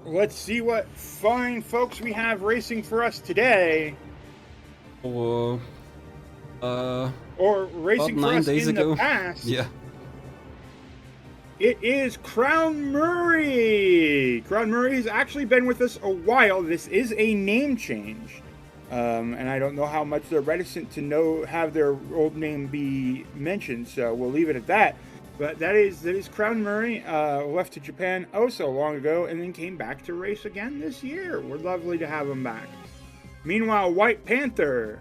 Let's see what fine folks we have racing for us today, Or or about racing for 9 us days in the ago. past. Yeah. It is Crownmuri. Crownmuri has actually been with us a while. This is a name change. And I don't know how much they're reticent to have their old name be mentioned, so we'll leave it at that. But that is Crownmuri. Left to Japan oh so long ago, and then came back to race again this year. We're lovely to have him back. Meanwhile, WhytePanther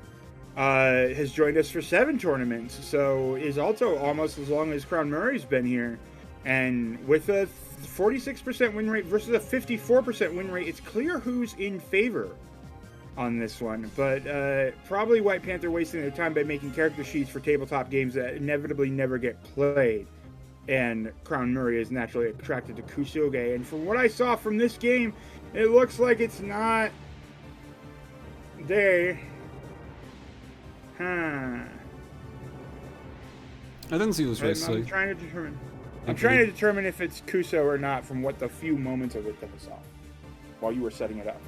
has joined us for 7 tournaments, so is also almost as long as Crownmuri's been here. And with a 46% win rate versus a 54% win rate, it's clear who's in favor on this one. But probably WhytePanther wasting their time by making character sheets for tabletop games that inevitably never get played. And Crownmuri is naturally attracted to Kusuge. And from what I saw from this game, it looks like it's not there. Huh. I didn't see this race, so I'm trying to determine if it's Kuso or not from what the few moments of it that I saw while you were setting it up.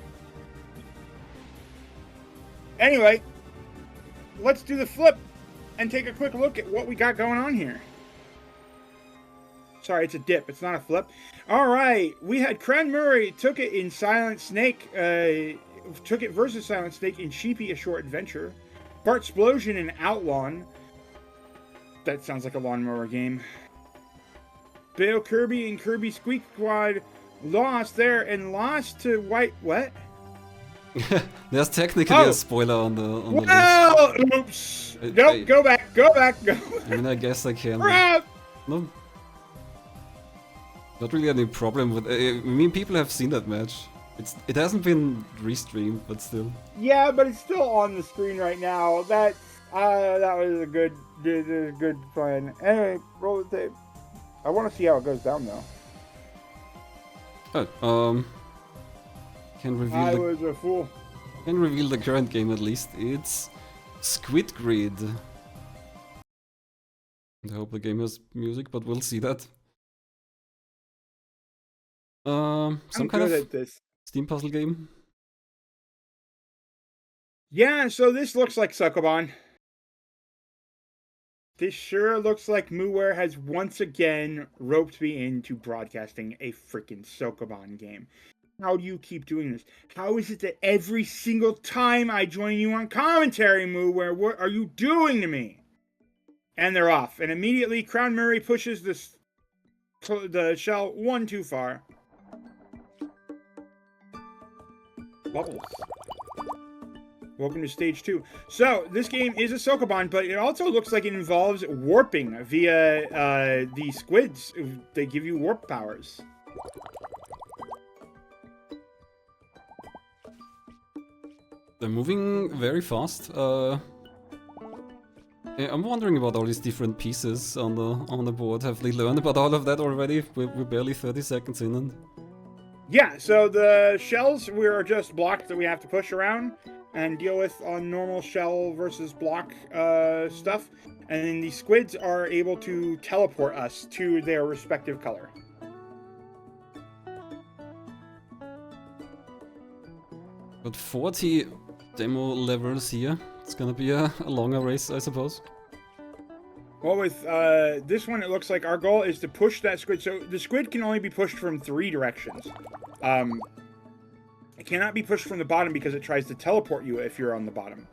Anyway, let's do the flip and take a quick look at what we got going on here. Sorry, it's a dip. It's not a flip. All right, we had Crownmuri took it in Silent Snake. Took it versus Silent Snake in Sheepy: A Short Adventure. Bart Splosion in Outlawn. That sounds like a lawnmower game. Bale Kirby and Kirby Squeak Squad lost there and lost to White. What? there's technically a spoiler on the list. Oops. Nope. Go back. Go. I mean, I guess I can. Crap. No. Not really any problem with. I mean, people have seen that match. It hasn't been restreamed, but still. Yeah, but it's still on the screen right now. That was a good plan. Anyway, roll the tape. I want to see how it goes down though. Oh, can reveal. I was a fool. Can reveal the current game at least. It's Squid. I hope the game has music, but we'll see that. Some kind of Steam puzzle game. Yeah, so this looks like Sokoban. This sure looks like Muware has once again roped me into broadcasting a freaking Sokoban game. How do you keep doing this? How is it that every single time I join you on commentary, Muware, what are you doing to me? And they're off. And immediately Crownmuri pushes the shell one too far. Bubbles. Welcome to stage 2. So, this game is a Sokoban, but it also looks like it involves warping via the squids. They give you warp powers. They're moving very fast. I'm wondering about all these different pieces on the board. Have they learned about all of that already? We're barely 30 seconds in. And... Yeah, so the shells are just blocks that we have to push around and deal with on normal shell versus block stuff. And then the squids are able to teleport us to their respective color. Got 40 demo levels here. It's gonna be a longer race, I suppose. Well, with this one, it looks like our goal is to push that squid. So the squid can only be pushed from 3 directions. It cannot be pushed from the bottom because it tries to teleport you if you're on the bottom.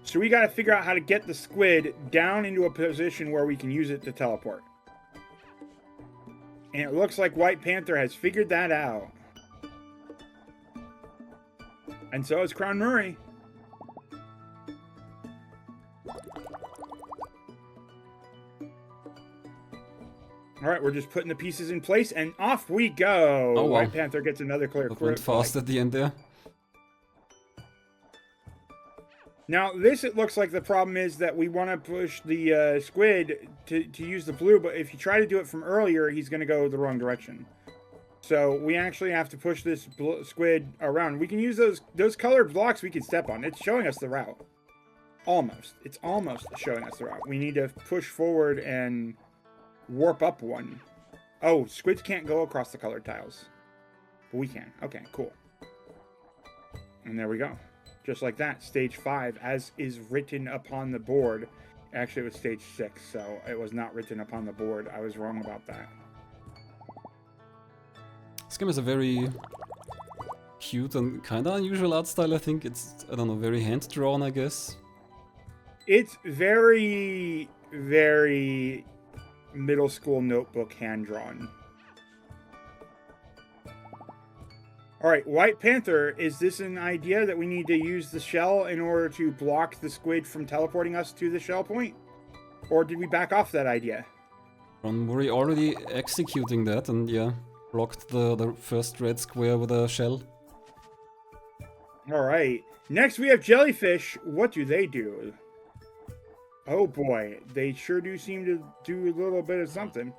So we got to figure out how to get the squid down into a position where we can use it to teleport. And it looks like WhytePanther has figured that out. And so is Crownmuri. All right, we're just putting the pieces in place, and off we go. Oh, wow. WhytePanther gets another clear. That went fast at the end there. Now, this, it looks like the problem is that we want to push the squid to use the blue, but if you try to do it from earlier, he's going to go the wrong direction. So we actually have to push this squid around. We can use those colored blocks we can step on. It's showing us the route. Almost. It's almost showing us the route. We need to push forward and warp up one. Oh, squids can't go across the colored tiles. But we can. Okay, cool. And there we go. Just like that, stage 5, as is written upon the board. Actually, it was stage 6, so it was not written upon the board. I was wrong about that. This game is a very cute and kind of unusual art style, I think. It's, I don't know, very hand-drawn, I guess. It's very, very middle school notebook hand-drawn. Alright, WhytePanther, is this an idea that we need to use the shell in order to block the squid from teleporting us to the shell point? Or did we back off that idea? Crownmuri already executing that and yeah, blocked the first red square with a shell. Alright, next we have jellyfish. What do they do? Oh boy, they sure do seem to do a little bit of something.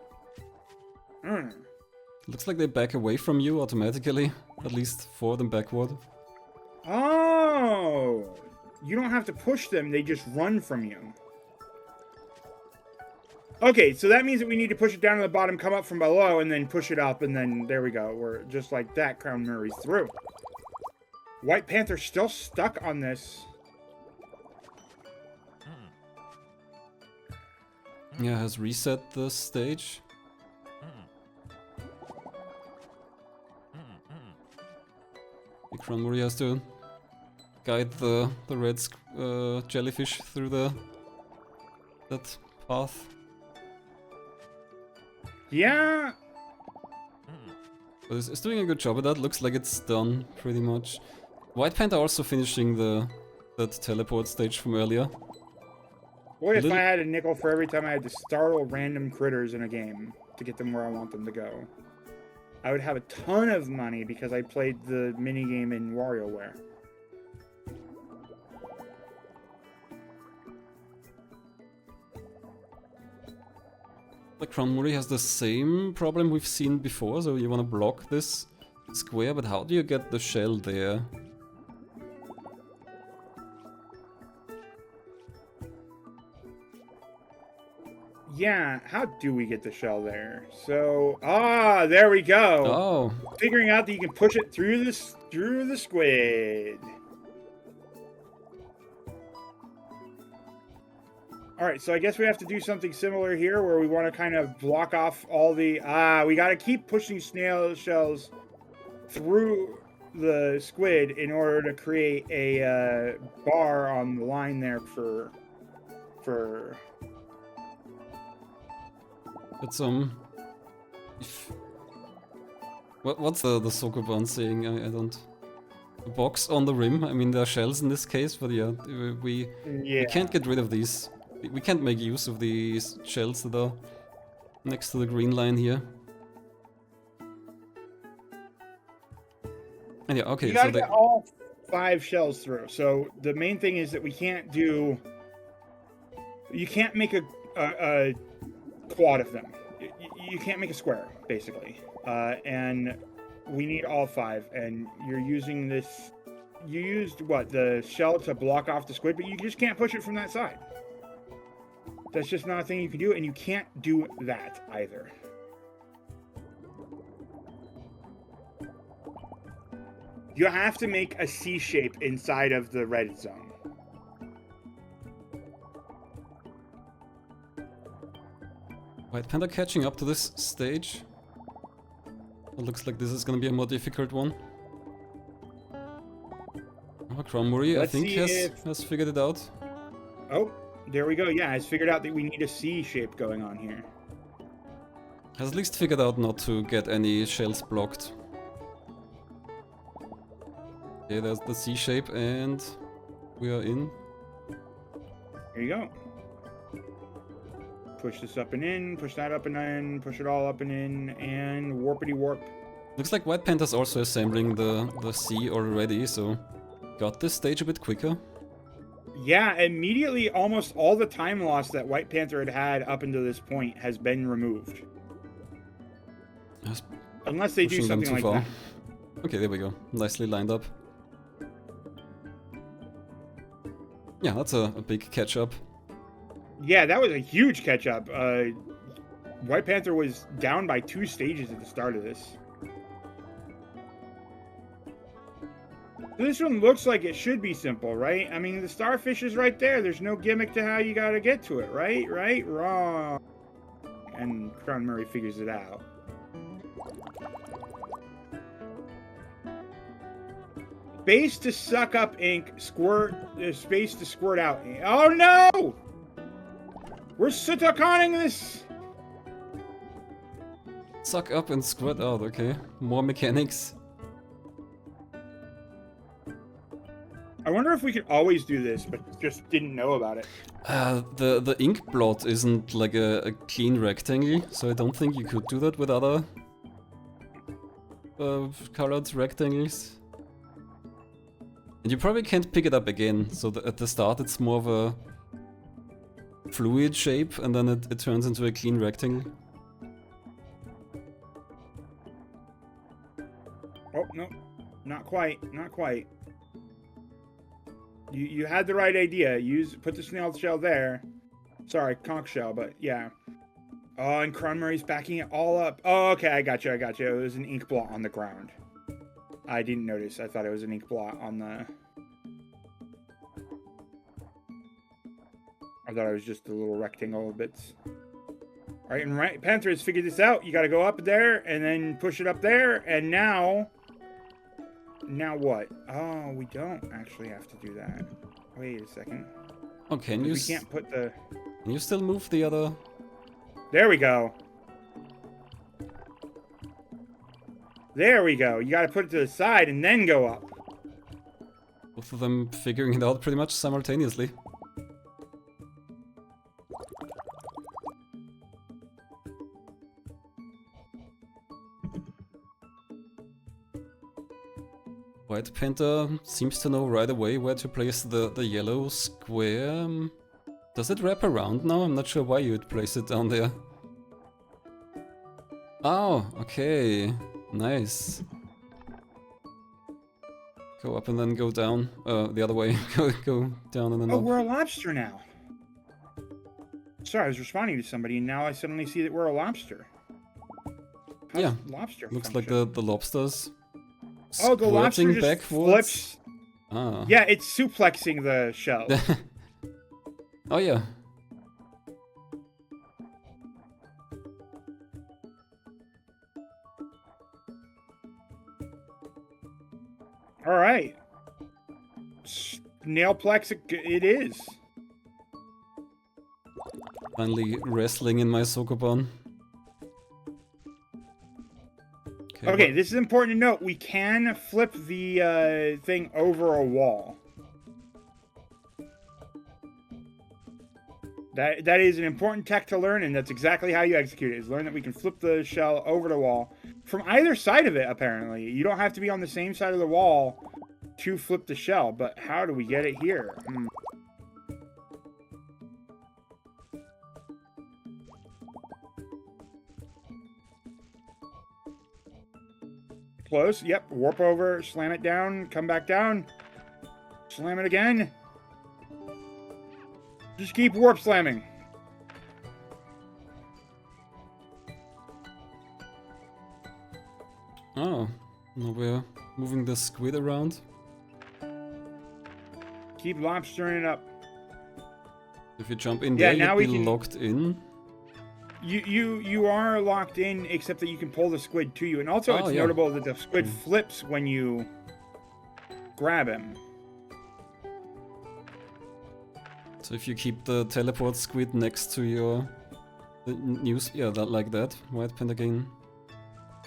Looks like they back away from you automatically, at least forward and backward. Oh! You don't have to push them, they just run from you. Okay, so that means that we need to push it down to the bottom, come up from below, and then push it up, and then there we go. We're just like that, Crownmuri's through. WhytePanther's still stuck on this. Yeah, has reset the stage. Crownmuri has to guide the red jellyfish through that path. Yeah. But it's doing a good job of that. Looks like it's done pretty much. WhytePanther also finishing that teleport stage from earlier. What if I had a nickel for every time I had to startle random critters in a game to get them where I want them to go? I would have a ton of money because I played the minigame in WarioWare. The Crownmuri has the same problem we've seen before, so you want to block this square, but how do you get the shell there? Yeah, how do we get the shell there? So, there we go. Oh. Figuring out that you can push it through the squid. Alright, so I guess we have to do something similar here where we want to kind of block off all the... we got to keep pushing snail shells through the squid in order to create a bar on the line there for... But what's the Sokoban saying? I don't... A box on the rim. I mean, there are shells in this case, but yeah, we can't get rid of these. We can't make use of these shells that are next to the green line here. And yeah, okay, you gotta get all 5 shells through. So the main thing is that we can't do... You can't make a quad of them. You can't make a square, basically. And we need all 5. And you're using this... You used, what, the shell to block off the squid, but you just can't push it from that side. That's just not a thing you can do, and you can't do that either. You have to make a C shape inside of the red zone. WhytePanther catching up to this stage. It looks like this is gonna be a more difficult one. Oh, Crownmuri, I think, has figured it out. Oh, there we go. Yeah, has figured out that we need a C shape going on here. Has at least figured out not to get any shells blocked. Okay, there's the C shape, and we are in. Here you go. Push this up and in, push that up and in, push it all up and in, and warpity warp. Looks like WhytePanther's also assembling the C already, so got this stage a bit quicker. Yeah, immediately almost all the time loss that WhytePanther had up until this point has been removed. Unless they do something like that. Okay, there we go. Nicely lined up. Yeah, that's a big catch-up. Yeah, that was a huge catch-up. WhytePanther was down by 2 stages at the start of this. This one looks like it should be simple, right? I mean, the starfish is right there. There's no gimmick to how you gotta get to it, right? Right? Wrong. And Crownmuri figures it out. Space to suck up ink, squirt, space to squirt out ink. Oh no! We're Sutakoning this! Suck up and squirt out, okay. More mechanics. I wonder if we could always do this, but just didn't know about it. The ink blot isn't like a clean rectangle, so I don't think you could do that with other colored rectangles. And you probably can't pick it up again, so at the start it's more of a fluid shape, and then it turns into a clean rectangle. Oh, no. Not quite. Not quite. You had the right idea. Put the snail shell there. Sorry, conch shell, but yeah. Oh, and Crownmuri's backing it all up. Oh, okay, I got you. It was an ink blot on the ground. I didn't notice. I thought it was an ink blot on the... I thought it was just a little rectangle of bits. Alright, and WhytePanther has figured this out. You gotta go up there, and then push it up there, and now... Now what? Oh, we don't actually have to do that. Wait a second. Okay, and we can't put the... Can you still move the other... There we go. There we go. You gotta put it to the side and then go up. Both of them figuring it out pretty much simultaneously. WhytePanther seems to know right away where to place the yellow square. Does it wrap around now? I'm not sure why you would place it down there. Oh, okay. Nice. Go up and then go down. The other way. go down and then up. up. We're a lobster now. Sorry, I was responding to somebody and now I suddenly see that we're a lobster. How's yeah. Lobster Looks function? like the lobsters. Oh, the lobster just backwards. flips. Ah. Yeah, it's suplexing the shell. Oh yeah. All right. Nailplex it is. Finally wrestling in my Sokoban. Okay, this is important to note. We can flip the thing over a wall. That is an important tech to learn, and that's exactly how you execute it. Is learn that we can flip the shell over the wall from either side of it. Apparently, you don't have to be on the same side of the wall to flip the shell. But how do we get it here? Close. Yep. Warp over. Slam it down. Come back down. Slam it again. Just keep warp slamming. Oh. Now we're moving the squid around. Keep lobstering it up. If you jump in there, now you'd be locked in. You are locked in, except that you can pull the squid to you. And also, it's notable that the squid flips when you grab him. So if you keep the teleport squid next to your news, like that, WhytePanther again.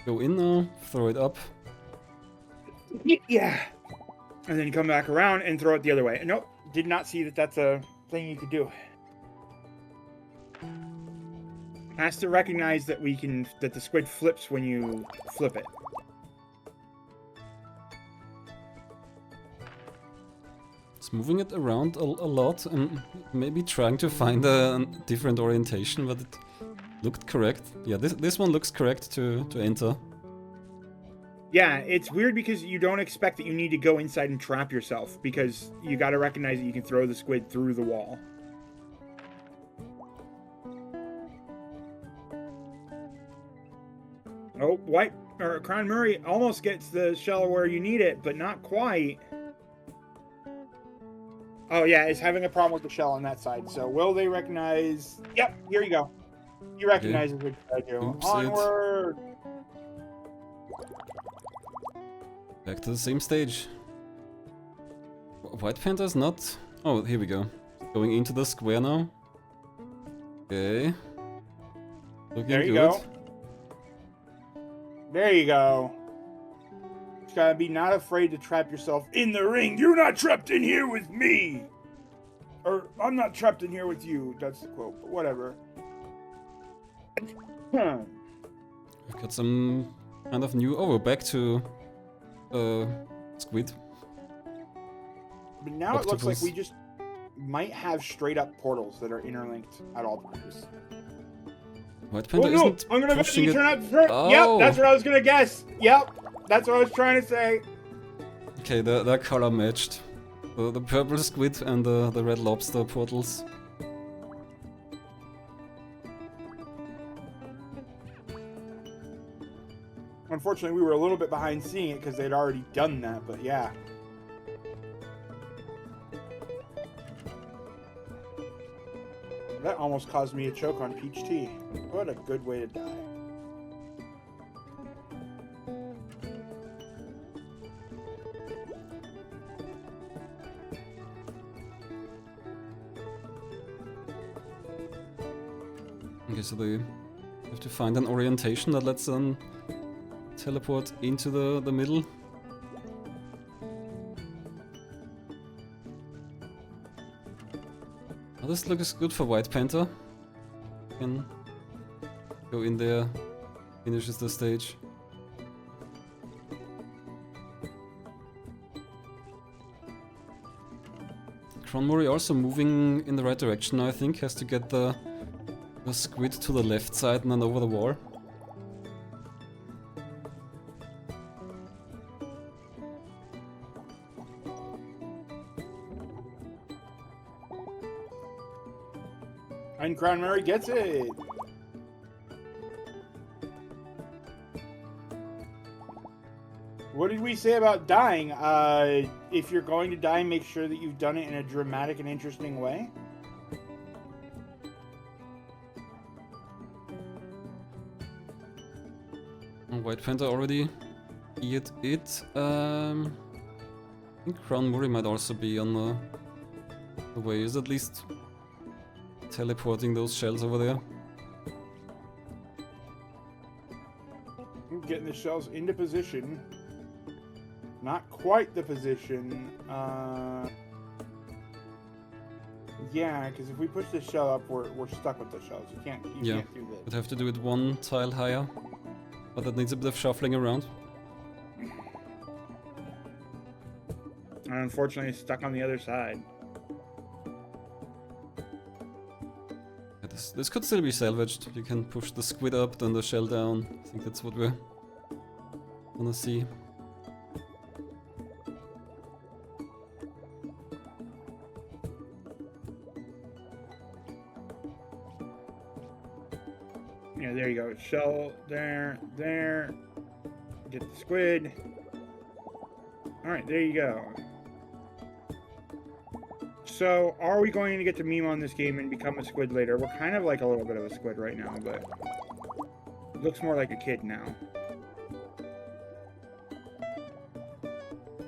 Go in now, throw it up. Yeah. And then you come back around and throw it the other way. Nope, did not see that that's a thing you could do. Has to recognize that that the squid flips when you flip it. It's moving it around a lot and maybe trying to find a different orientation, but it looked correct. Yeah, this one looks correct to enter. Yeah, it's weird because you don't expect that you need to go inside and trap yourself, because you got to recognize that you can throw the squid through the wall. Oh, or Crownmuri almost gets the shell where you need it, but not quite. Oh yeah, it's having a problem with the shell on that side. So will they recognize? Yep, here you go. He recognizes what I do. Oops, Onward. Back to the same stage. WhytePanther's not... Oh, here we go. Going into the square now. Okay. Looking There you good. go. There you go. Just gotta be not afraid to trap yourself in the ring. You're not trapped in here with me. Or, I'm not trapped in here with you. That's the quote, but whatever. We've got some kind of new... Oh, we're back to... Squid. But now it looks like we just might have straight up portals that are interlinked at all times. WhytePanther isn't I'm gonna pushing it. turn out the Oh. Yep, that's what I was gonna guess. Yep, that's what I was trying to say. Okay, they're color matched. The purple squid and the red lobster portals. Unfortunately, we were a little bit behind seeing it because they'd already done that, but yeah. That almost caused me a choke on peach tea. What a good way to die. Okay, so they have to find an orientation that lets them teleport into the middle. Oh, this looks good for WhytePanther. Can go in there, finishes the stage. Crownmuri also moving in the right direction now, I think. Has to get the squid to the left side and then over the wall. And Crownmuri gets it. What did we say about dying? If you're going to die, make sure that you've done it in a dramatic and interesting way. WhytePanther already did it. I think Crownmuri might also be on the way. Is at least teleporting those shells over there. Getting the shells into position. Not quite the position. Yeah, because if we push the shell up, we're stuck with the shells. You can't do this. Would have to do it one tile higher. But that needs a bit of shuffling around. And unfortunately, it's stuck on the other side. Yeah, this could still be salvaged. You can push the squid up, then the shell down. I think that's what we're gonna see. Yeah, there you go. Shell there. Get the squid. Alright, there you go. So, are we going to get to meme on this game and become a squid later? We're kind of like a little bit of a squid right now, but it looks more like a kid now.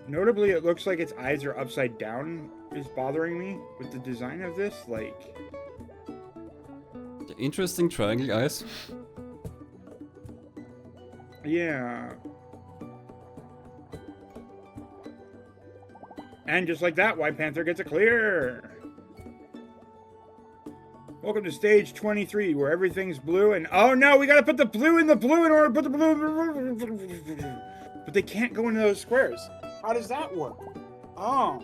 Notably, it looks like its eyes are upside down is bothering me with the design of this. Like, interesting triangle eyes. yeah. And just like that, WhytePanther gets a clear. Welcome to stage 23, where everything's blue and... Oh no, we gotta put the blue in order to put the blue... But they can't go into those squares. How does that work? Oh.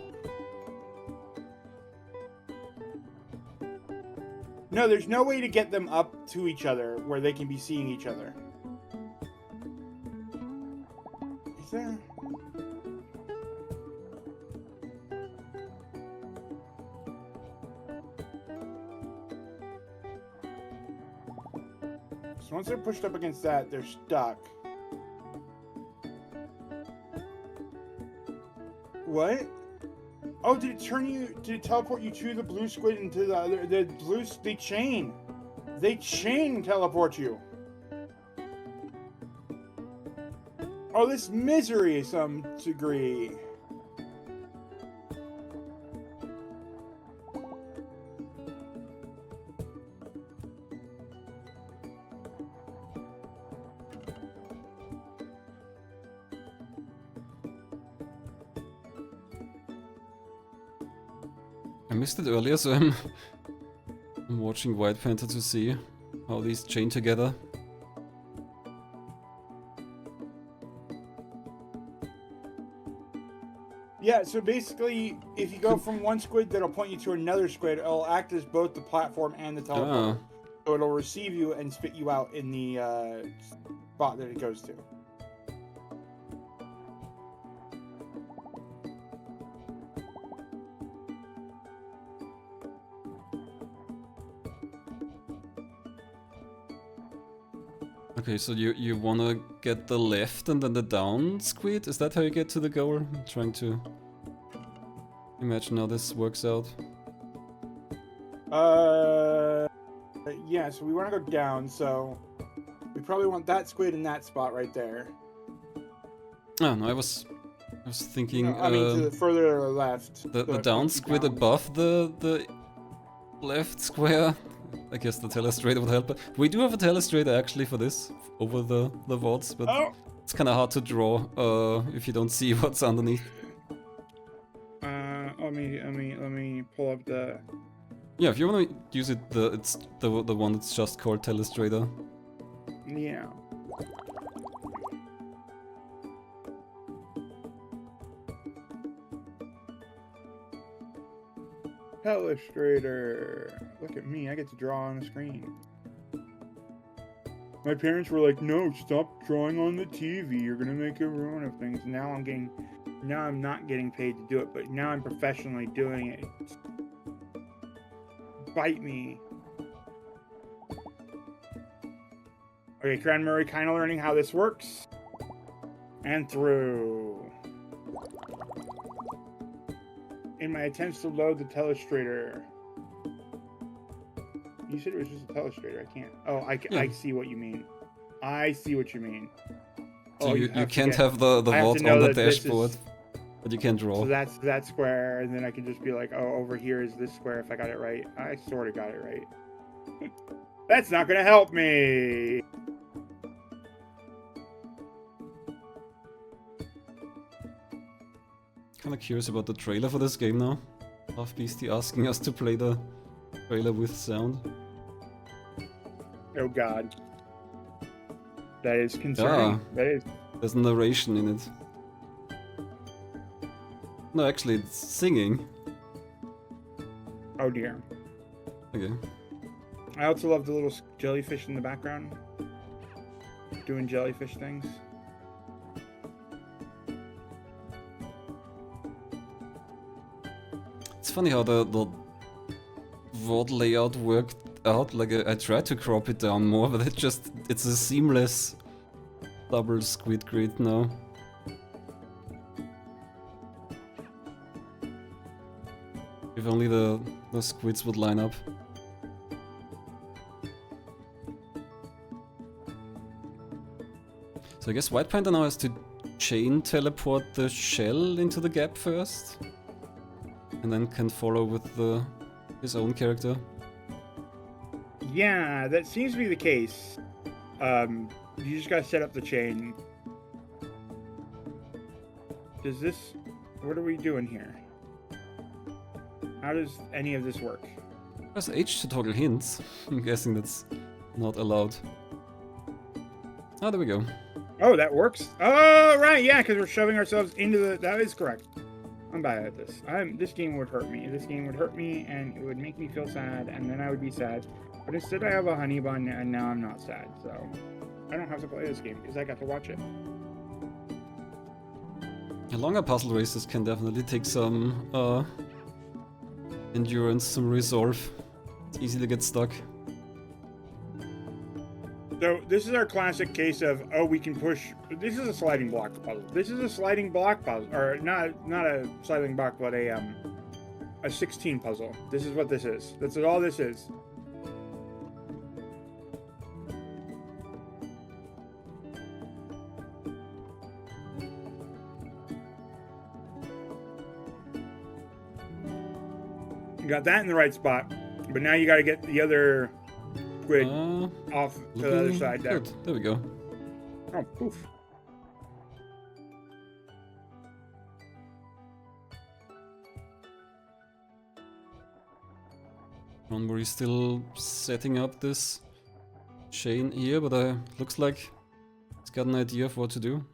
No, there's no way to get them up to each other where they can be seeing each other. Is there? So once they're pushed up against that, they're stuck. What? Oh, did it teleport you to the blue squid into the chain? They chain teleport you. Oh, this misery to some degree. I missed it earlier, so I'm watching WhytePanther to see how these chain together. Yeah, so basically, if you go from one squid, that'll point you to another squid. It'll act as both the platform and the teleporter. So it'll receive you and spit you out in the spot that it goes to. Okay, so you wanna get the left and then the down squid? Is that how you get to the goal? I'm trying to imagine how this works out. Yeah, so we want to go down, so we probably want that squid in that spot right there. Oh, no, I was thinking... No, I mean, to the further left. The down squid down. Above the left square. I guess the telestrator would help. But we do have a telestrator actually for this, over the vaults, but it's kind of hard to draw if you don't see what's underneath. Let me pull up the... Yeah, if you want to use it, it's the one that's just called telestrator. Yeah. Telestrator. Look at me, I get to draw on the screen. My parents were like, "No, stop drawing on the TV. You're gonna make a ruin of things." Now I'm not getting paid to do it, but now I'm professionally doing it. Bite me. Okay, Crownmuri kind of learning how this works. And through. In my attempts to load the telestrator. You said it was just a telestrator. I can't. Oh, I see what you mean. I see what you mean. So you can't have the vault on the dashboard, but you can draw. So that's that square, and then I can just be like, oh, over here is this square if I got it right. I sort of got it right. That's not going to help me. Kind of curious about the trailer for this game now. Half Beastie asking us to play the trailer with sound. Oh god. That is concerning. That is. There's narration in it. No, actually, it's singing. Oh dear. Okay. I also love the little jellyfish in the background. Doing jellyfish things. It's funny how the vault layout worked out. Like I tried to crop it down more, but it's a seamless double squid grid now. If only the squids would line up. So I guess WhytePanther now has to chain teleport the shell into the gap first, and then can follow with his own character. Yeah, that seems to be the case. You just gotta set up the chain. Does this... What are we doing here? How does any of this work? Press H to toggle hints. I'm guessing that's not allowed. Oh, there we go. Oh, that works? Oh, right, yeah, because we're shoving ourselves into the... That is correct. I'm bad at this. This game would hurt me. This game would hurt me, and it would make me feel sad, and then I would be sad. But instead I have a honey bun, and now I'm not sad, so... I don't have to play this game, because I got to watch it. Longer puzzle races can definitely take some, endurance, some resolve. It's easy to get stuck. So this is our classic case of, oh, we can push. This is a sliding block puzzle. This is a sliding block puzzle, or not a sliding block, but a 16 puzzle. This is what this is. That's all this is. You got that in the right spot, but now you got to get the other squid off to the other side there. Good. There we go. Oh, poof. Crownmuri still setting up this chain here, but looks like he's got an idea of what to do.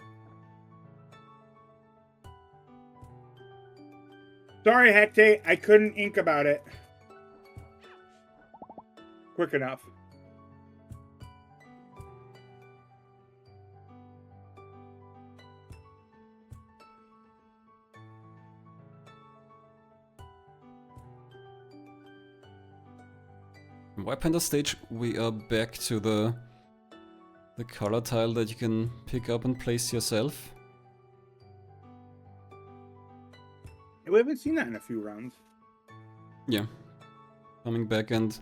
Sorry, Hecate, I couldn't ink about it quick enough. In WhytePanther stage, we are back to the color tile that you can pick up and place yourself. We haven't seen that in a few rounds. Yeah. Coming back and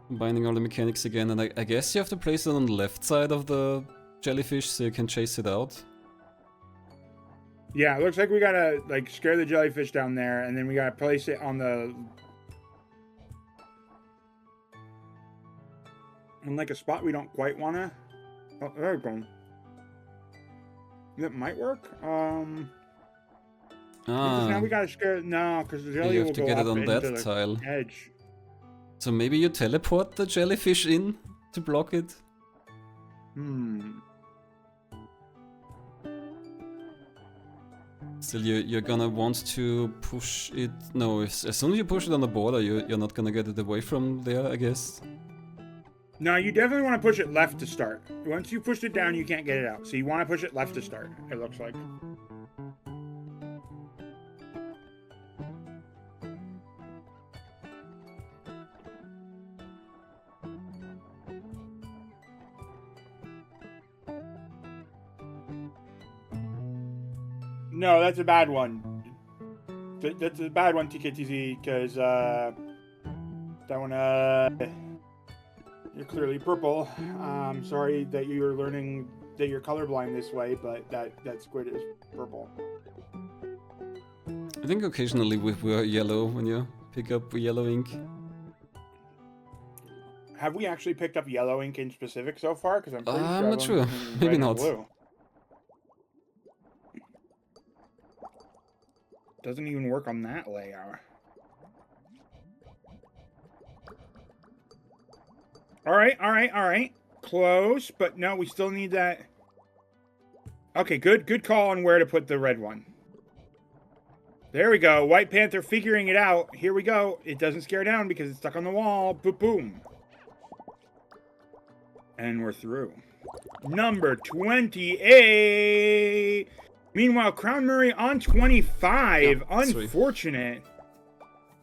combining all the mechanics again, and I guess you have to place it on the left side of the jellyfish so you can chase it out. Yeah, it looks like we gotta like scare the jellyfish down there, and then we gotta place it on the in like a spot we don't quite wanna. Oh, there we go. That might work. Because now we gotta scare. No, because the jelly you will have to go get up it on into that the tile. edge. So maybe you teleport the jellyfish in to block it? Still, you're gonna want to push it... No, as soon as you push it on the border, you're not gonna get it away from there, I guess. No, you definitely want to push it left to start. Once you push it down, you can't get it out. So you want to push it left to start, it looks like. No, that's a bad one. That's a bad one, TKTZ, because that one, you're clearly purple. I'm sorry that you're learning that you're colorblind this way, but that squid is purple. I think occasionally we were yellow when you pick up yellow ink. Have we actually picked up yellow ink in specific so far? Because I'm not sure. Maybe not. Blue. Doesn't even work on that layout. All right. Close, but no, we still need that. Okay, good call on where to put the red one. There we go. WhytePanther figuring it out. Here we go. It doesn't scare down because it's stuck on the wall. Boom, boom. And we're through. Number 28. Meanwhile, Crownmuri on 25. Yeah, unfortunate.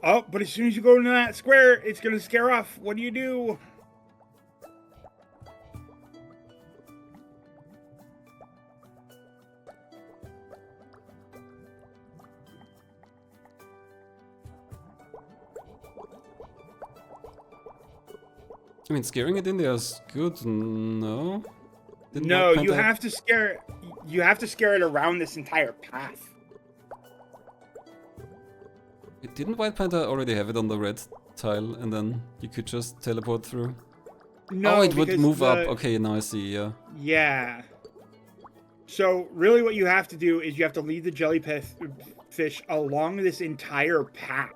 Oh, but as soon as you go into that square, it's going to scare off. What do you do? I mean, scaring it in there is good. No. No, you have to scare. You have to scare it around this entire path. Didn't WhytePanther already have it on the red tile, and then you could just teleport through? No, oh, it would move up. Okay, now I see. Yeah. Yeah. So really, what you have to do is you have to lead the jellyfish along this entire path.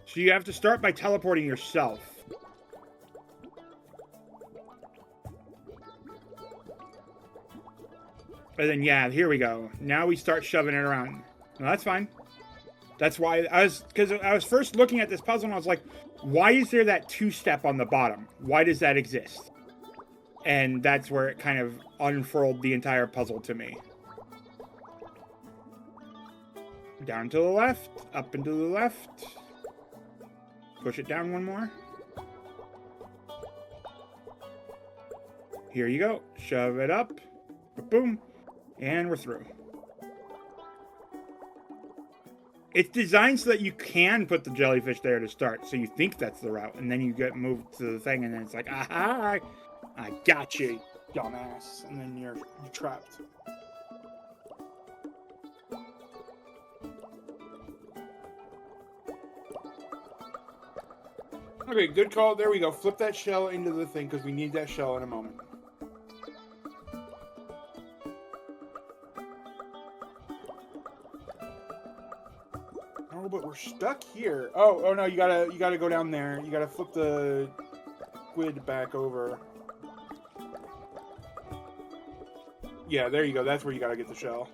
So you have to start by teleporting yourself. And then, yeah, here we go. Now we start shoving it around. No, that's fine. That's why because I was first looking at this puzzle and I was like, why is there that two-step on the bottom? Why does that exist? And that's where it kind of unfurled the entire puzzle to me. Down to the left, up and to the left. Push it down one more. Here you go. Shove it up. Boom. And we're through. It's designed so that you can put the jellyfish there to start, so you think that's the route, and then you get moved to the thing, and then it's like, aha, I got you, dumbass, and then you're trapped. Okay, good call. There we go. Flip that shell into the thing, because we need that shell in a moment. But we're stuck here. Oh no, you gotta go down there. You gotta flip the squid back over. Yeah, there you go. That's where you gotta get the shell.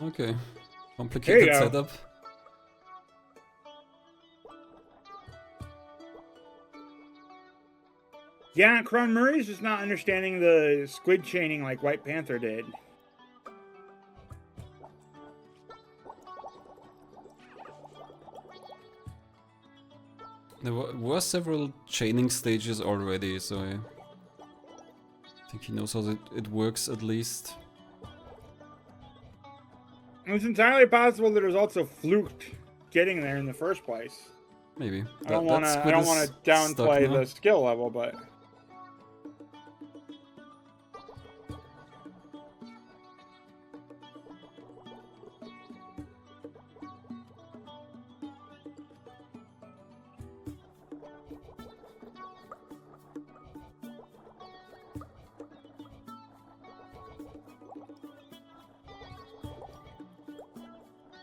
Okay. Complicated setup. Yeah, Crownmuri is just not understanding the squid chaining like WhytePanther did. There were several chaining stages already, so I think he knows how it works at least. It's entirely possible that it was also fluked getting there in the first place. Maybe. I don't want to downplay the skill level, but.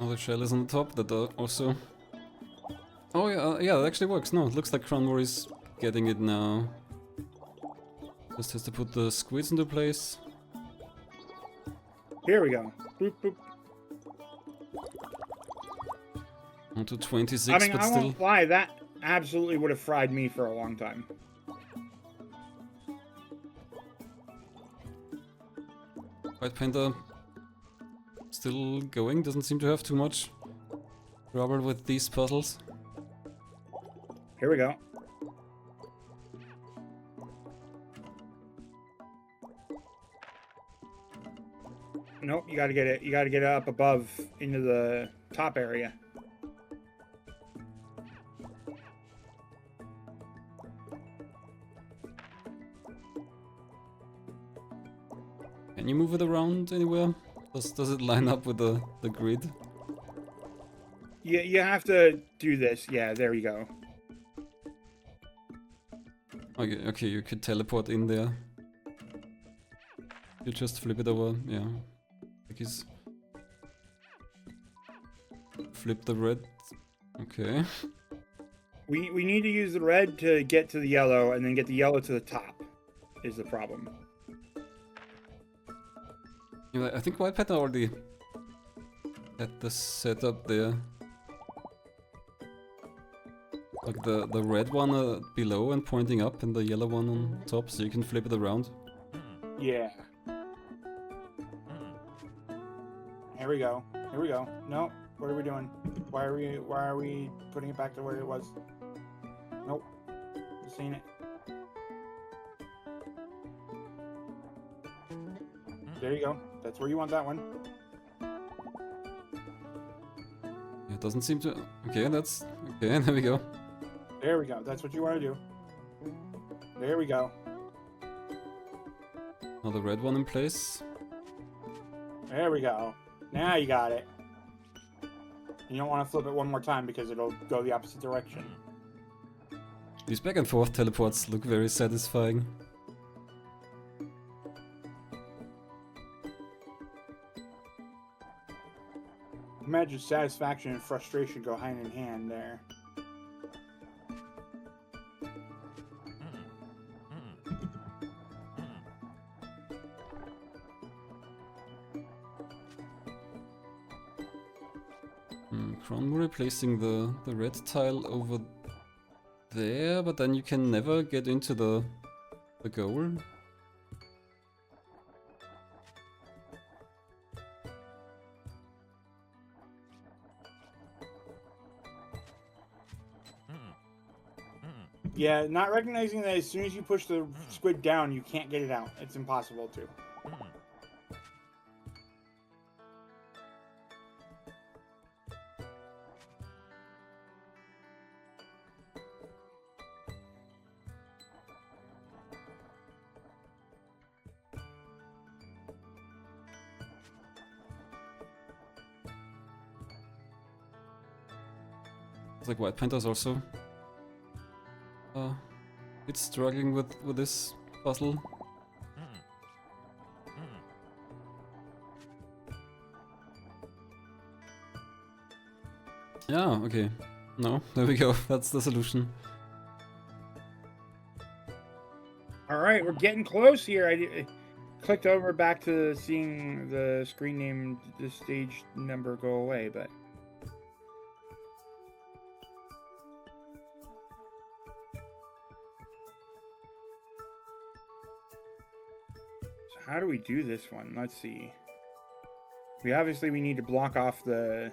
Oh, the shell is on the top, that also... Oh yeah, it actually works. No, it looks like Crownmuri's getting it now. Just has to put the squids into place. Here we go. Boop, boop. On to 26, I mean, but I still... won't lie, that absolutely would have fried me for a long time. WhytePanther still going, doesn't seem to have too much trouble with these puzzles. Here we go. Nope, you gotta get it. You gotta get it up above into the top area. Can you move it around anywhere? Does it line up with the grid? Yeah, you have to do this. Yeah, there you go. Okay, you could teleport in there. You just flip it over, yeah. Like he's... Flip the red. Okay. We need to use the red to get to the yellow, and then get the yellow to the top, is the problem. Yeah, I think WhytePanther already had the setup there. Like the red one below and pointing up, and the yellow one on top, so you can flip it around. Yeah. Here we go. Here we go. No, what are we doing? Why are we putting it back to where it was? Nope. Just seen it. There you go. That's where you want that one. It doesn't seem to... Okay, that's... Okay, there we go. There we go. That's what you want to do. There we go. Now the red one in place. There we go. Now you got it. You don't want to flip it one more time because it'll go the opposite direction. These back and forth teleports look very satisfying. Imagine satisfaction and frustration go hand in hand there. Crownmuri placing the red tile over there, but then you can never get into the goal. Yeah, not recognizing that as soon as you push the squid down, you can't get it out. It's impossible to. It's like WhytePanther's also it's struggling with this puzzle. Yeah, okay. No, there we go. That's the solution. Alright, we're getting close here. I clicked over back to seeing the screen name, the stage number go away, but... So how do we do this one? Let's see. We need to block off the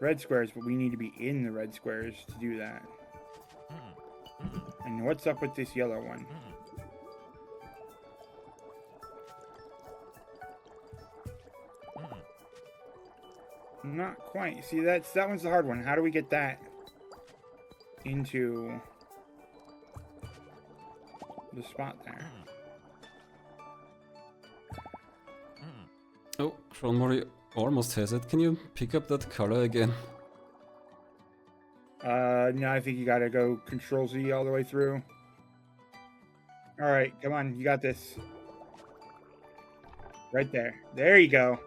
red squares, but we need to be in the red squares to do that. And what's up with this yellow one? Not quite. See, that one's the hard one. How do we get that into the spot there? Oh, Crownmuri almost has it. Can you pick up that color again? No, I think you gotta go Control Z all the way through. Alright, come on, you got this. Right there. There you go.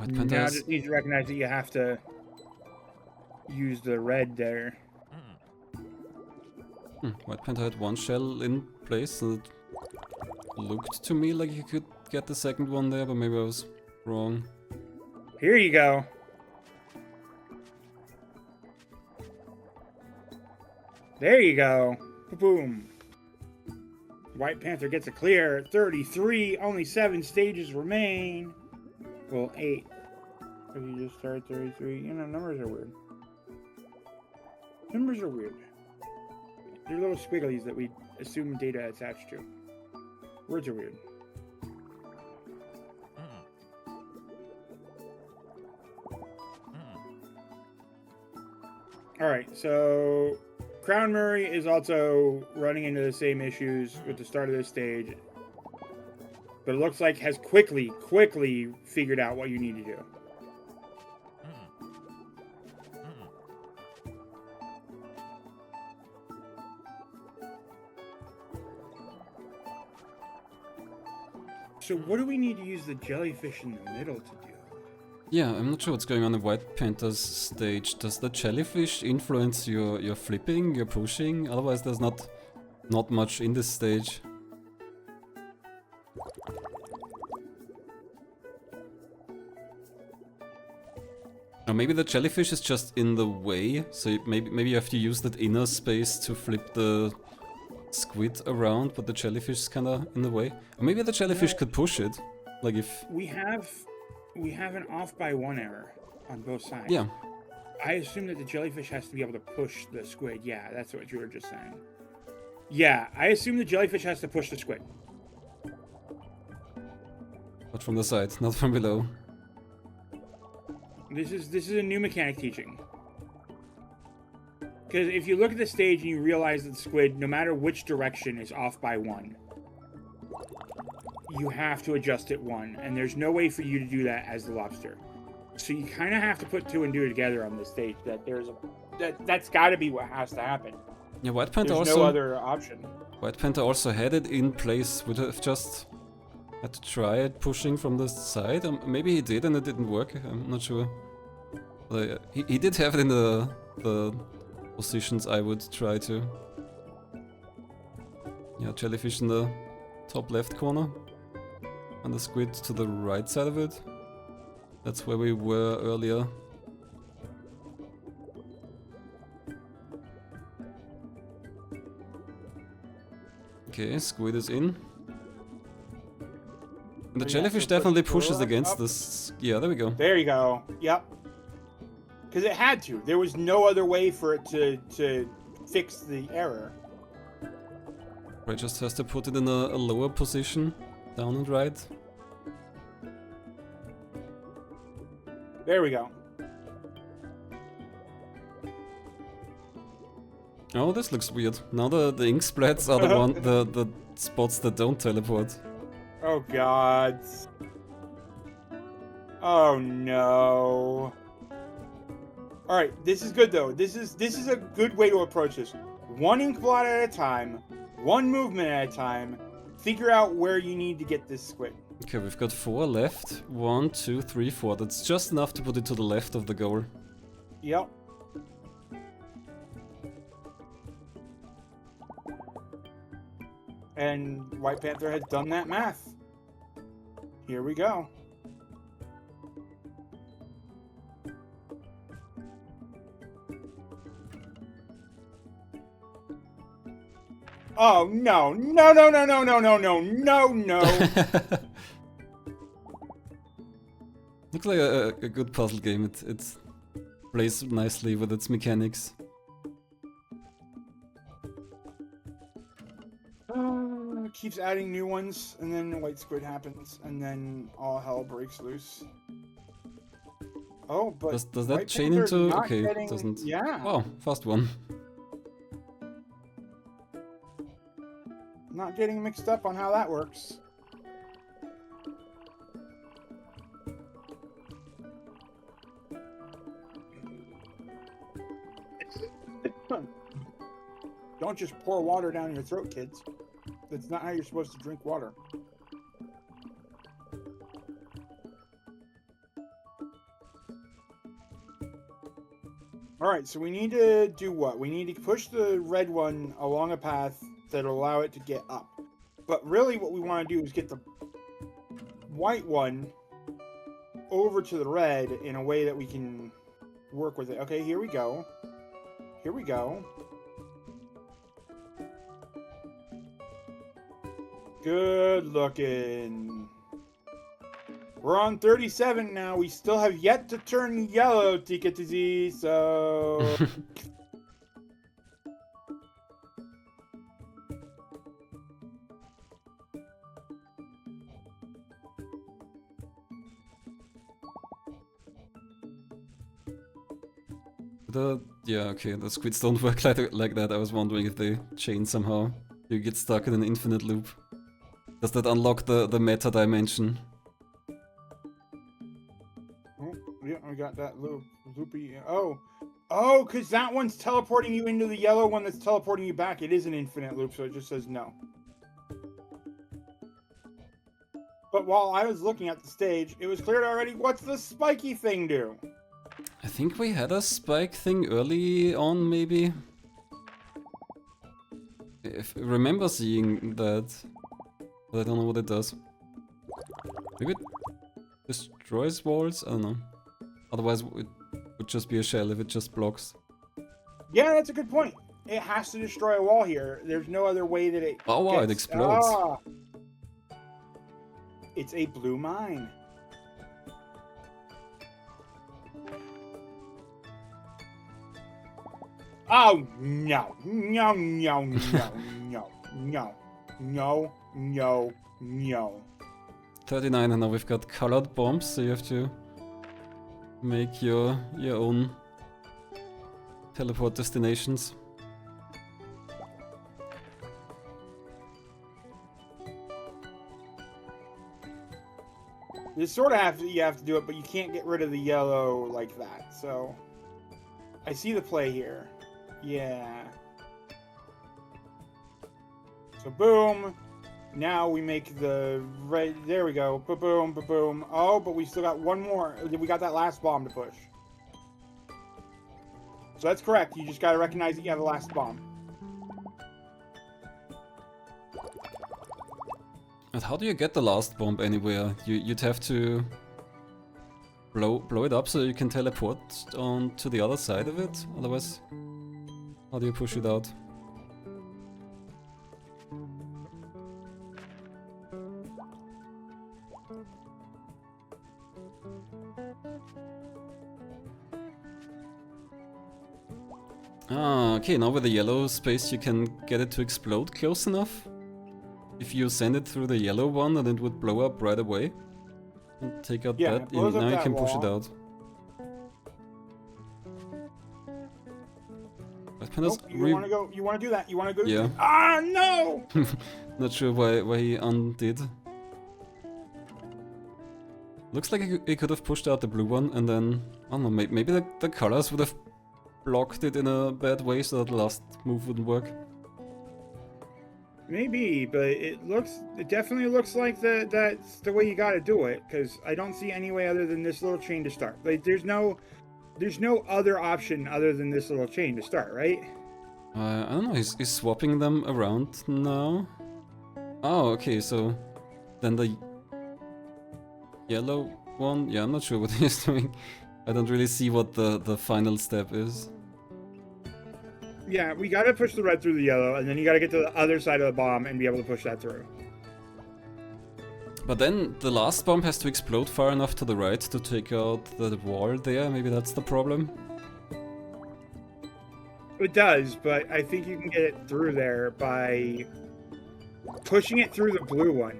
Now just need to recognize that you have to use the red there. WhytePanther had one shell in place and it looked to me like you could get the second one there, but maybe I was wrong. Here you go. There you go. Boom. WhytePanther gets a clear. 33. Only 7 stages remain. Well, 8. If you just start 33. You know, numbers are weird. Numbers are weird. They're little squigglies that we assume data attached to. Words are weird. Alright, so Crownmuri is also running into the same issues with the start of this stage. But it looks like has quickly figured out what you need to do. So what do we need to use the jellyfish in the middle to do? Yeah, I'm not sure what's going on in WhytePanther's stage. Does the jellyfish influence your flipping, your pushing? Otherwise there's not much in this stage. Or maybe the jellyfish is just in the way, so maybe you have to use that inner space to flip the squid around, but the jellyfish is kinda in the way. Or maybe the jellyfish could push it, like if... We have an off by 1 error on both sides. Yeah. I assume that the jellyfish has to be able to push the squid. Yeah, that's what you were just saying. Yeah, I assume the jellyfish has to push the squid. But from the side, not from below. This is a new mechanic teaching. Because if you look at the stage and you realize that the squid, no matter which direction, is off by 1, you have to adjust it 1, and there's no way for you to do that as the lobster. So you kind of have to put 2 and 2 together on this stage. That's got to be what has to happen. Yeah, WhytePanther There's also... no other option. WhytePanther also had it in place. Would have just had to try it pushing from the side. Maybe he did and it didn't work. I'm not sure. But, he did have it in the positions I would try to. Yeah, jellyfish in the top left corner. And the squid to the right side of it. That's where we were earlier. Okay, squid is in. The jellyfish definitely pushes against this. Yeah, there we go. There you go. Yep. Because it had to. There was no other way for it to fix the error. Right, just has to put it in a lower position, down and right. There we go. Oh, this looks weird. Now the ink splats are the spots that don't teleport. Oh god. Oh no. Alright, this is good though. This is a good way to approach this. One ink blot at a time, one movement at a time. Figure out where you need to get this squid. Okay, we've got 4 left. 1, 2, 3, 4. That's just enough to put it to the left of the goal. Yep. And WhytePanther has done that math. Here we go. Oh no, no, no, no, no, no, no, no, no, no. Looks like a good puzzle game. It plays nicely with its mechanics. Keeps adding new ones, and then white squid happens, and then all hell breaks loose. Oh, but does that chain into? Okay, getting... it doesn't. Yeah. Wow, fast one. Not getting mixed up on how that works. Don't just pour water down your throat, kids. That's not how you're supposed to drink water. Alright, so we need to do what? We need to push the red one along a path that'll allow it to get up. But really what we want to do is get the white one over to the red in a way that we can work with it. Okay, here we go. Here we go. Good looking. We're on 37 now. We still have yet to turn yellow, Tikatizi, so... Yeah, okay, the squids don't work like that. I was wondering if they chain somehow. You get stuck in an infinite loop. Does that unlock the meta dimension? Oh, yeah, we got that loopy. Oh, because that one's teleporting you into the yellow one that's teleporting you back. It is an infinite loop, so it just says no. But while I was looking at the stage, it was cleared already. What's the spiky thing do? I think we had a spike thing early on, maybe. If I remember seeing that, but I don't know what it does. Maybe it destroys walls? I don't know. Otherwise it would just be a shell if it just blocks. Yeah, that's a good point. It has to destroy a wall here. There's no other way that it Oh wow, it explodes. Ah. It's a blue mine. Oh, no. No, no, no, no, no, no, no, no. 39 and now we've got colored bombs, so you have to make your own teleport destinations. You sort of you have to do it, but you can't get rid of the yellow like that, so... I see the play here. Yeah. So boom. Now we make the red. There we go. Ba-boom, ba-boom. Oh, but we still got one more. We got that last bomb to push. So that's correct. You just got to recognize that you have the last bomb. And how do you get the last bomb anywhere? You'd have to blow it up so you can teleport on to the other side of it. Otherwise, how do you push it out? Ah, okay, now with the yellow space you can get it to explode close enough. If you send it through the yellow one, then it would blow up right away. And take out Yeah, that, it blows up now you that can push it wall. out. Nope, you want to go? You want to do that? You want to go? Yeah. Ah, no! Not sure why he undid. Looks like he could have pushed out the blue one, and then I don't know. Maybe the colors would have blocked it in a bad way, so that the last move wouldn't work. Maybe, but it definitely looks like that's the way you got to do it. Because I don't see any way other than this little chain to start. Like there's no other option other than this little chain to start, right? I don't know. He's swapping them around now. Oh, okay. So then the yellow one. Yeah, I'm not sure what he's doing. I don't really see what the final step is. Yeah, we gotta push the red through the yellow, and then you gotta get to the other side of the bomb and be able to push that through. But then the last bomb has to explode far enough to the right to take out the wall there. Maybe that's the problem. It does, but I think you can get it through there by pushing it through the blue one.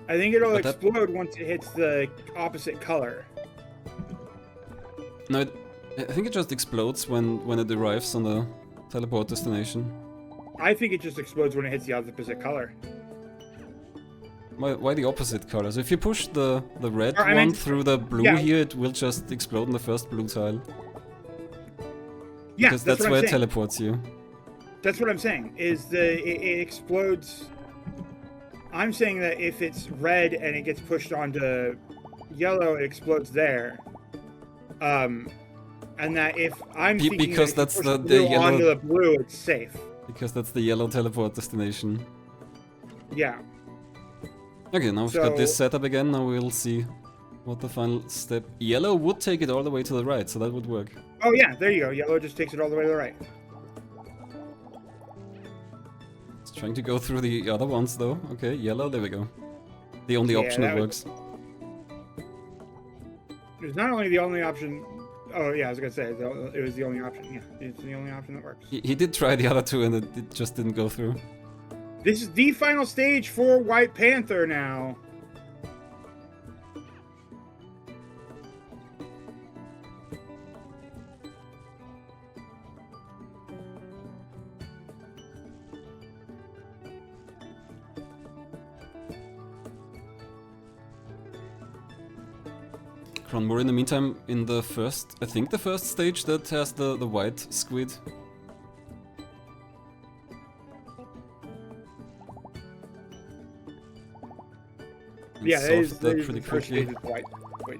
I think it'll explode once it hits the opposite color. No, I think it just explodes when it arrives on the teleport destination. I think it just explodes when it hits the opposite color. Why the opposite colors? If you push the red one through the blue here, it will just explode in the first blue tile. Yeah, because that's where it teleports you. That's what I'm saying. It explodes. I'm saying that if it's red and it gets pushed onto yellow, it explodes there. And that if I'm thinking because that that's the yellow onto the blue, it's safe. Because that's the yellow teleport destination. Yeah. Okay, now we've got this setup again. Now we'll see what the final step. Yellow would take it all the way to the right, so that would work. Oh yeah, there you go. Yellow just takes it all the way to the right. It's trying to go through the other ones though. Okay, yellow, there we go. The only option that works. It's not only the only option. Oh yeah, I was gonna say it was the only option. Yeah, it's the only option that works. He did try the other two and it just didn't go through. This is the final stage for WhytePanther now. Crownmuri in the meantime in the first, I think the first stage that has the white squid. Yeah, that is pretty quickly. White. Wait.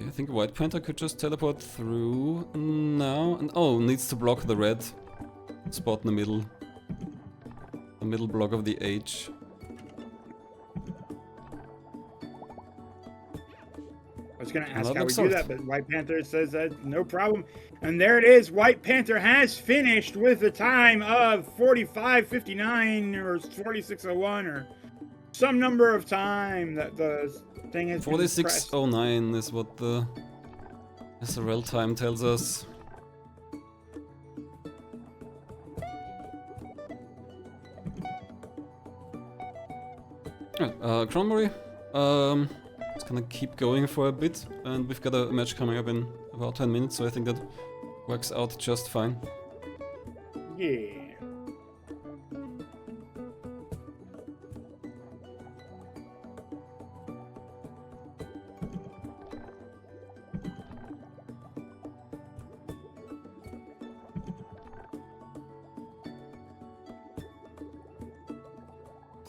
I think WhytePanther could just teleport through now. And oh, needs to block the red spot in the middle. The middle block of the H. I was going to ask how we do that, but WhytePanther says that no problem. And there it is. WhytePanther has finished with a time of 45:59 or 46:01 or some number of time that the thing has 46:09 is what the SRL time tells us. Crownmuri. It's gonna keep going for a bit, and we've got a match coming up in about 10 minutes, so I think that works out just fine. Yeah.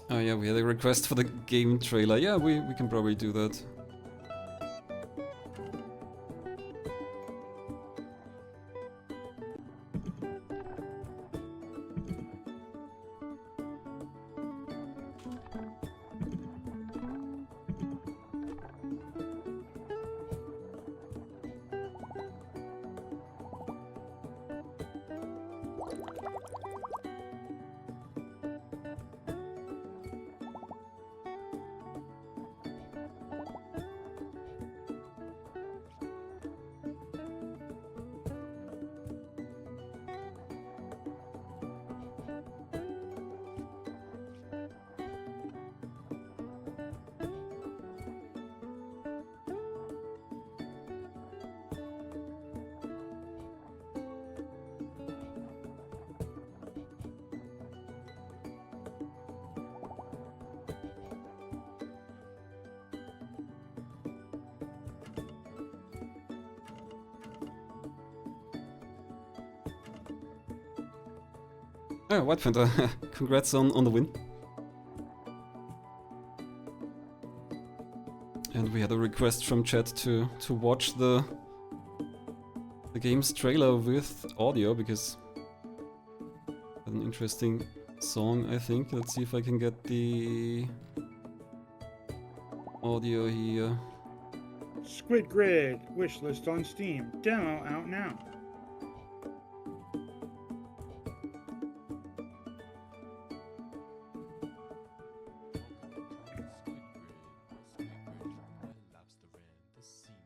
Oh yeah, we had a request for the game trailer. Yeah, we can probably do that. Oh, WhytePanther, congrats on the win. And we had a request from chat to watch the game's trailer with audio, because an interesting song, I think. Let's see if I can get the audio here. Squid Grid wishlist on Steam. Demo out now.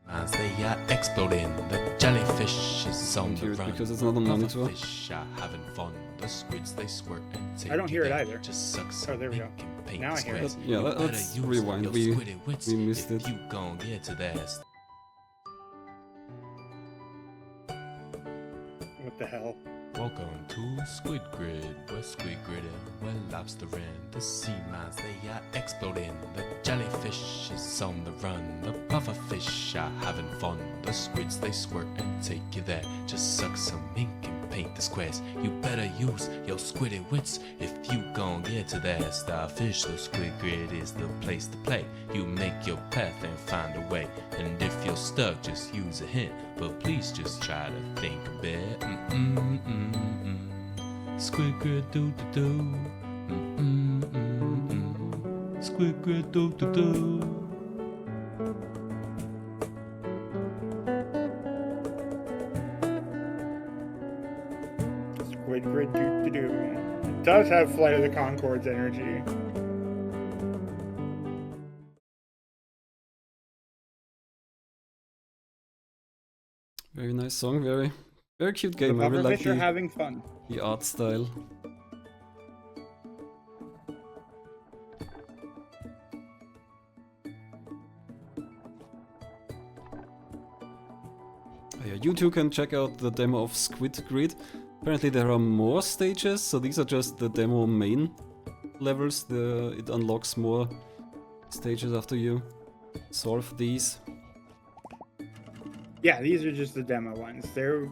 As they are exploding, the jellyfish is on the run. Because it's not on monitor. Fish are having fun. The squids they squirt and take. I don't hear it either. Just suck some Oh, there we go. ink and paint Now I hear it. squares. Yeah, You let's better use rewind. your We squiddy wits missed if it. you gon' get to that. What the hell? Welcome to Squid Grid, where squid gridding, where lobster in. The sea mines they are exploding. The jellyfish is on the run. The puffer fish are having fun. The squids they squirt and take you there. Just suck some ink and paint the squares. You better use your squiddy wits if you gon' get to that. Starfish, the Squid Grid is the place to play. You make your path and find a way. And if you're stuck, just use a hint. But please just try to think a bit. Squid Grid do do do. Squid Grid do do do. Squid Grid doo-doo-doo. It does have Flight of the Conchords energy. Very nice song, very cute game. The I really like pufferfish are having fun. the art style. Yeah, you too can check out the demo of Squid Grid. Apparently there are more stages, so these are just the demo main levels. It unlocks more stages after you solve these. Yeah, these are just the demo ones.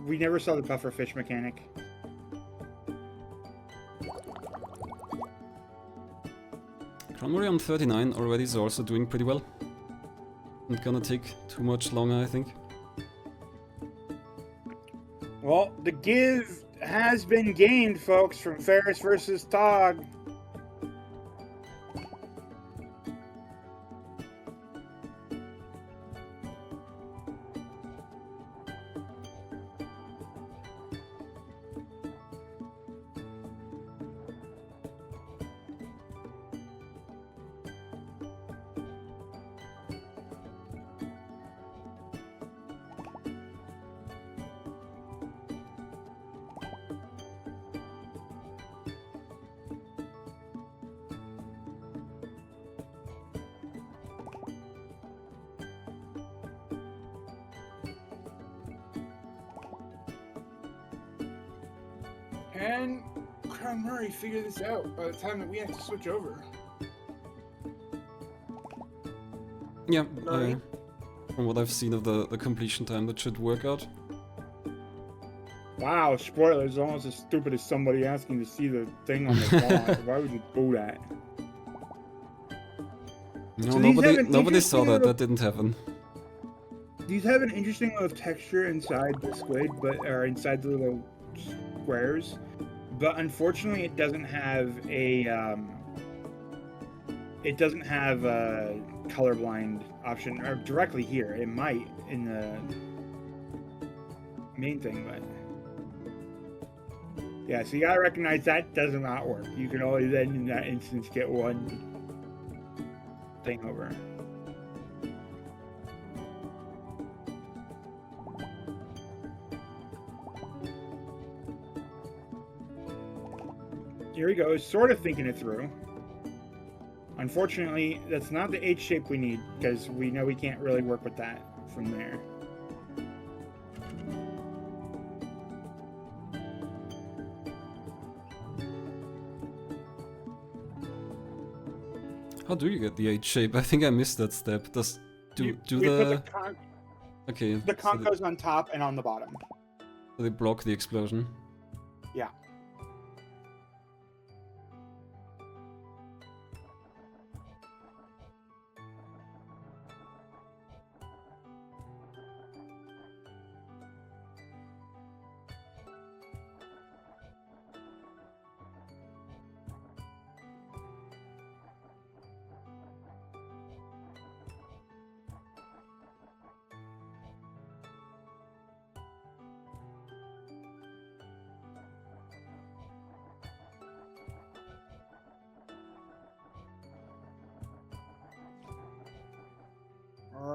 We never saw the pufferfish mechanic. Crownmuri on 39 already is also doing pretty well. Not gonna take too much longer, I think. Well, the give has been gained, folks, from Ferris versus Tog. Can Crownmuri figure this out by the time that we have to switch over? Yeah, Murray? from what I've seen of the completion time, that should work out. Wow, spoilers. Almost as stupid as somebody asking to see the thing on the wall. Why would you do that? No, So these have an nobody saw interesting that. little- That didn't happen. These have an interesting little texture inside the squid, or inside the little squares. But unfortunately, it doesn't have a colorblind option, or directly here. It might in the main thing, but yeah. So you gotta recognize that does not work. You can only then, in that instance, get one thing over. Here we go, sort of thinking it through. Unfortunately, that's not the H shape we need, because we know we can't really work with that from there. How do you get the H shape? I think I missed that step. We put Okay. the concos on top and on the bottom. So they block the explosion. Yeah.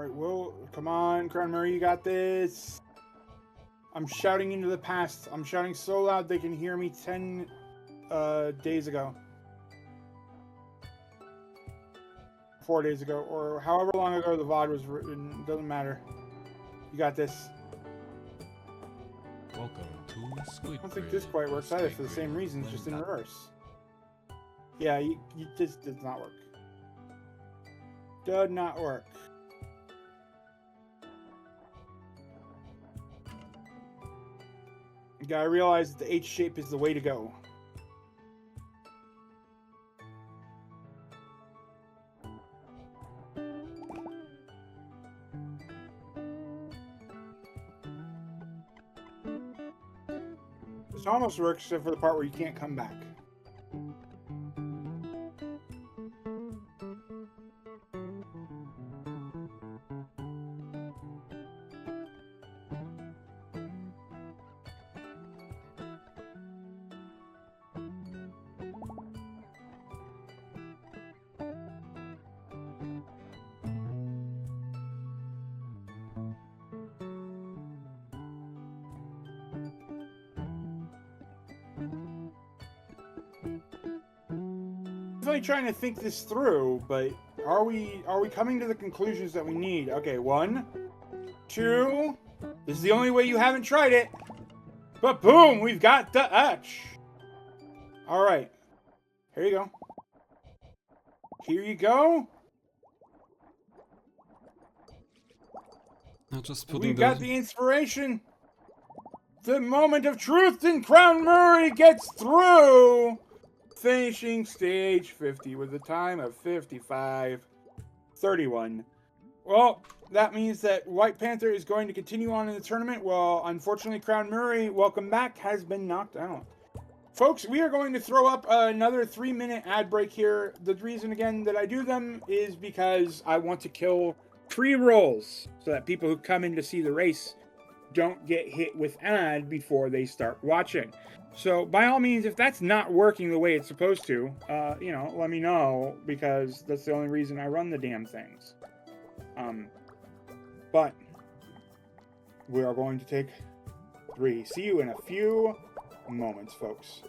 Alright, come on, Crownmuri, you got this. I'm shouting into the past. I'm shouting so loud they can hear me 10 days ago. 4 days ago, or however long ago the VOD was written. Doesn't matter. You got this. Welcome to Squid. I don't think this quite works either for the same reasons, just in reverse. Yeah, this does not work. Does not work. You gotta realize that the H shape is the way to go. This almost works except for the part where you can't come back. Definitely trying to think this through, but are we coming to the conclusions that we need? Okay, 1, 2. This is the only way you haven't tried it. But boom, we've got the H. All right, here you go. Here you go. I'm just putting We've got the inspiration. The moment of truth, and Crownmuri gets through. Finishing stage 50 with a time of 55:31. Well, that means that WhytePanther is going to continue on in the tournament. Well, unfortunately, Crownmuri, welcome back, has been knocked out. Folks, we are going to throw up another 3-minute ad break here. The reason, again, that I do them is because I want to kill pre-rolls so that people who come in to see the race don't get hit with ad before they start watching. So, by all means, if that's not working the way it's supposed to, let me know, because that's the only reason I run the damn things. But we are going to take 3. See you in a few moments, folks.